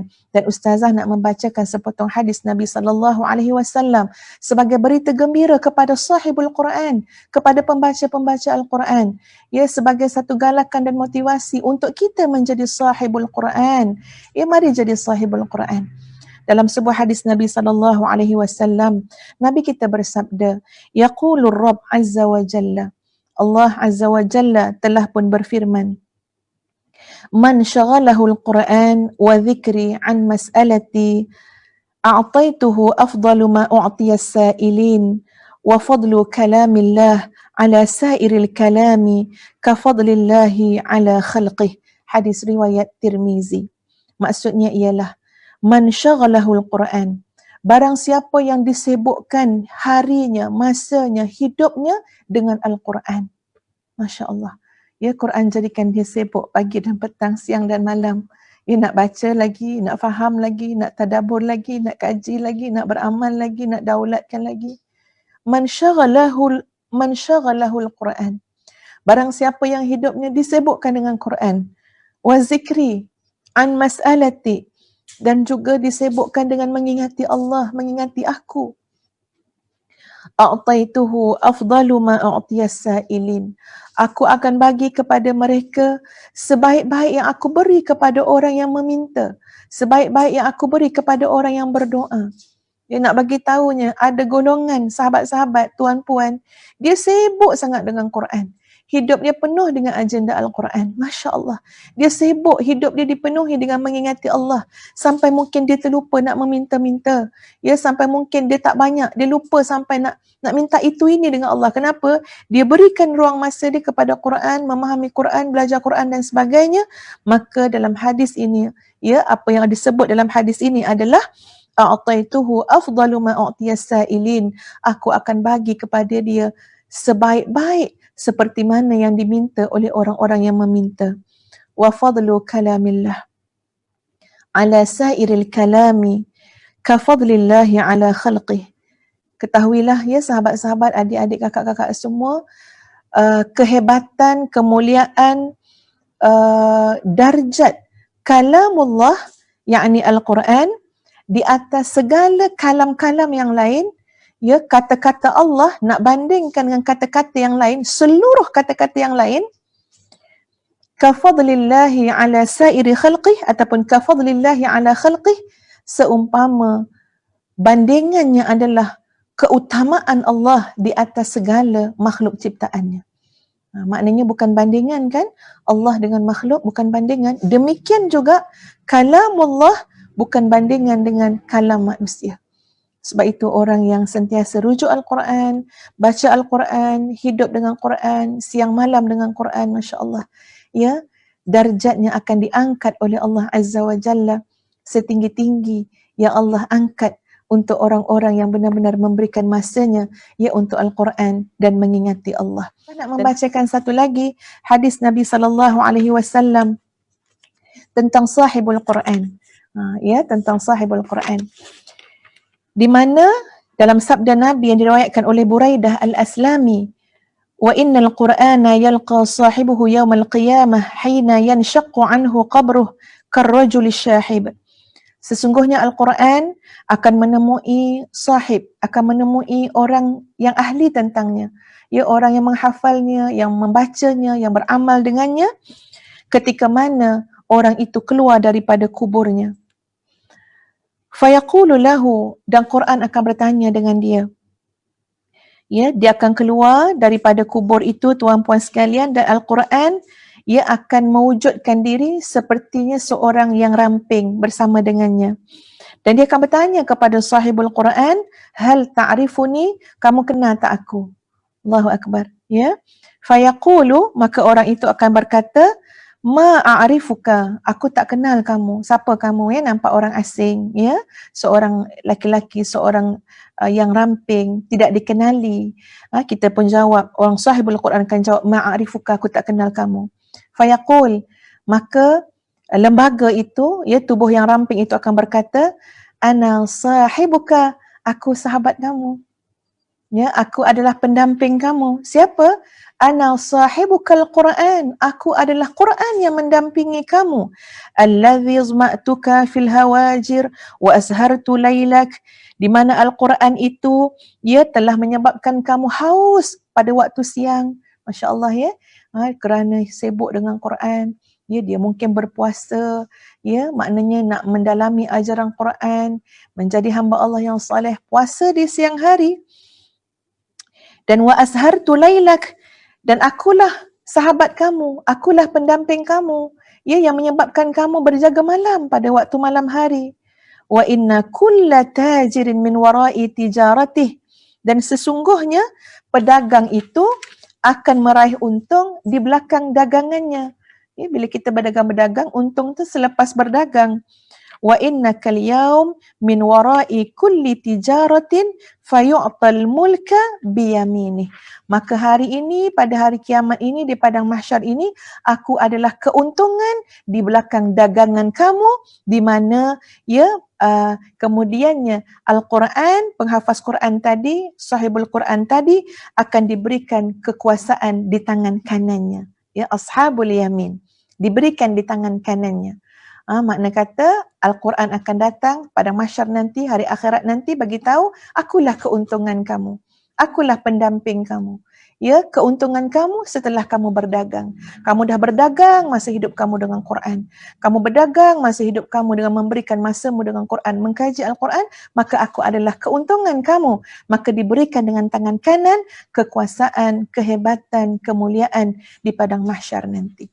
dan ustazah nak membacakan sepotong hadis Nabi sallallahu alaihi wasallam sebagai berita gembira kepada sahibul Quran, kepada pembaca-pembaca Al-Quran, ya, sebagai satu galakan dan motivasi untuk kita menjadi sahibul Quran. Ya, mari jadi sahibul Quran. Dalam sebuah hadis Nabi sallallahu alaihi wasallam, Nabi kita bersabda, yaqulur Rabb azza wa jalla, Allah azza wa jalla telah pun berfirman, man syaghalahu al-Quran wa dhikri an mas'alati a'taituhu afdalu ma u'tiya as-sa'ilin wa fadlu kalamillah ala sairil kalami ka fadlillahi ala khalqih. Hadis riwayat Tirmizi. Maksudnya ialah man syaghalahu al-Quran, barang siapa yang disibukkan harinya, masanya, hidupnya dengan Al-Quran. Masya Allah. Ya, Quran jadikan dia sibuk pagi dan petang, siang dan malam. Dia nak baca lagi, nak faham lagi, nak tadabbur lagi, nak kaji lagi, nak beramal lagi, nak daulatkan lagi. Man syaghalahul Quran. Barang siapa yang hidupnya disibukkan dengan Quran. Wa zikri an mas'alati, dan juga disibukkan dengan mengingati Allah, mengingati aku. A'taituhu afdalu ma u'tiyas sa'ilin. Aku akan bagi kepada mereka sebaik-baik yang aku beri kepada orang yang meminta, sebaik-baik yang aku beri kepada orang yang berdoa. Dia nak bagi tahunya ada golongan sahabat-sahabat, tuan-puan, dia sibuk sangat dengan Quran. Hidup dia penuh dengan agenda Al-Quran. Masya Allah. Dia sibuk, hidup dia dipenuhi dengan mengingati Allah. Sampai mungkin dia terlupa nak meminta-minta. Ya, sampai mungkin dia tak banyak. Dia lupa sampai nak minta itu ini dengan Allah. Kenapa? Dia berikan ruang masa dia kepada Quran, memahami Quran, belajar Quran dan sebagainya. Maka dalam hadis ini, ya, apa yang disebut dalam hadis ini adalah a'taituhu afdalu ma u'tiyas sa'ilin. Aku akan bagi kepada dia sebaik-baik seperti mana yang diminta oleh orang-orang yang meminta. Wa fadlu kalamillah ala sairil kalami ka fadlillahi ala khalqih. Ketahuilah, ya sahabat-sahabat, adik-adik, kakak-kakak semua, kehebatan, kemuliaan, darjat kalamullah, yakni Al-Quran, di atas segala kalam-kalam yang lain. Ya, kata-kata Allah nak bandingkan dengan kata-kata yang lain, seluruh kata-kata yang lain, kafadlillahi ala sairi khalqih, ataupun kafadlillahi ala khalqih, seumpama bandingannya adalah keutamaan Allah di atas segala makhluk ciptaannya. Maknanya bukan bandingan kan, Allah dengan makhluk bukan bandingan. Demikian juga kalamullah bukan bandingan dengan kalam manusia. Sebab itu orang yang sentiasa rujuk Al-Quran, baca Al-Quran, hidup dengan Quran, siang malam dengan Quran, Masya Allah, ya, darjatnya akan diangkat oleh Allah Azza wa Jalla setinggi-tinggi yang Allah angkat untuk orang-orang yang benar-benar memberikan masanya, ya, untuk Al-Quran dan mengingati Allah. Saya nak membacakan satu lagi hadis Nabi SAW tentang sahibul Quran. Ya, tentang sahibul Quran. Di mana dalam sabda Nabi yang diriwayatkan oleh Buraidah Al-Aslami, wa innal Qur'ana yalqa sahibuhu yawmal qiyamah hina yanshaqqu anhu qabruh karrajul syahib. Sesungguhnya Al-Quran akan menemui sahib, akan menemui orang yang ahli tentangnya, ya, orang yang menghafalnya, yang membacanya, yang beramal dengannya, ketika mana orang itu keluar daripada kuburnya. Fayaqulu lahu, dan Quran akan bertanya dengan dia. Ya, dia akan keluar daripada kubur itu, tuan-puan sekalian, dan Al-Quran, ia akan mewujudkan diri sepertinya seorang yang ramping bersama dengannya. Dan dia akan bertanya kepada sahibul Quran, hal ta'rifuni, kamu kenal tak aku? Allahu Akbar. Ya. Fayaqulu, maka orang itu akan berkata, ma a'rifuka, aku tak kenal kamu. Siapa kamu, ya? Nampak orang asing, ya, seorang laki-laki, seorang yang ramping, tidak dikenali. Kita pun jawab, orang sahibul Quran akan jawab, ma a'rifuka, aku tak kenal kamu. Fayaqul, maka lembaga itu, ya, tubuh yang ramping itu akan berkata, ana sahibuka, aku sahabat kamu. Ya, aku adalah pendamping kamu. Siapa? Ana sahibukal Quran. Aku adalah Quran yang mendampingi kamu. Allazi zma'tuka fil hawajir wa azhartu laylak. Di mana Al-Quran itu, ia telah menyebabkan kamu haus pada waktu siang. Masya Allah ya. Kerana sibuk dengan Quran. Ya, dia mungkin berpuasa. Ya, maknanya nak mendalami ajaran Quran. Menjadi hamba Allah yang soleh. Puasa di siang hari. Dan wa ashartu lailak, dan akulah sahabat kamu, akulah pendamping kamu, ya, yang menyebabkan kamu berjaga malam pada waktu malam hari. Wa inna kulla tajirin min warai tijaratih, dan sesungguhnya pedagang itu akan meraih untung di belakang dagangannya. Ya, bila kita berdagang, untung tu selepas berdagang. Wa innakal yaum min warai kulli tijaratin fayu'tal mulka biyaminih. Maka hari ini, pada hari kiamat ini, di padang mahsyar ini, aku adalah keuntungan di belakang dagangan kamu, di mana ya kemudiannya Al-Quran, penghafaz Quran tadi, sahibul Quran tadi akan diberikan kekuasaan di tangan kanannya. Ya, ashabul yamin diberikan di tangan kanannya. Makna kata Al-Quran akan datang pada mahsyar nanti, hari akhirat nanti, bagi tahu akulah keuntungan kamu. Akulah pendamping kamu. Ya, keuntungan kamu setelah kamu berdagang. Kamu dah berdagang masa hidup kamu dengan Quran. Kamu berdagang masa hidup kamu dengan memberikan masamu dengan Quran, mengkaji Al-Quran, maka aku adalah keuntungan kamu. Maka diberikan dengan tangan kanan kekuasaan, kehebatan, kemuliaan di padang mahsyar nanti.